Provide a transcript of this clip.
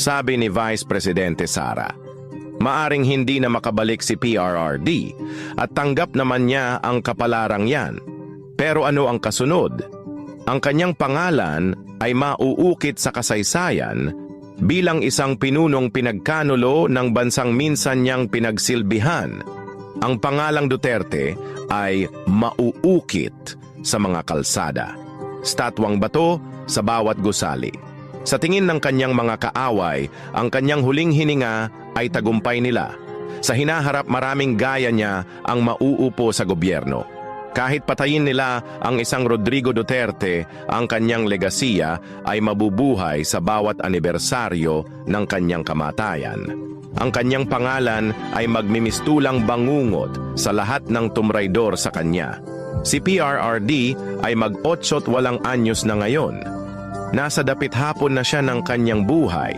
Sabi ni Vice Presidente Sara. Maaring hindi na makabalik si PRRD at tanggap naman niya ang kapalarang yan. Pero ano ang kasunod? Ang kanyang pangalan ay mauukit sa kasaysayan bilang isang pinunong pinagkanulo ng bansang minsan niyang pinagsilbihan. Ang pangalang Duterte ay mauukit sa mga kalsada. Statwang bato sa bawat gusali. Sa tingin ng kanyang mga kaaway, ang kanyang huling hininga ay tagumpay nila. Sa hinaharap maraming gaya niya ang mauupo sa gobyerno. Kahit patayin nila ang isang Rodrigo Duterte, ang kanyang legasiya ay mabubuhay sa bawat anibersaryo ng kanyang kamatayan. Ang kanyang pangalan ay magmimistulang bangungot sa lahat ng tumraydor sa kanya. Si PRRD ay mag-8 anyos na ngayon. Nasa dapit hapon na siya ng kanyang buhay.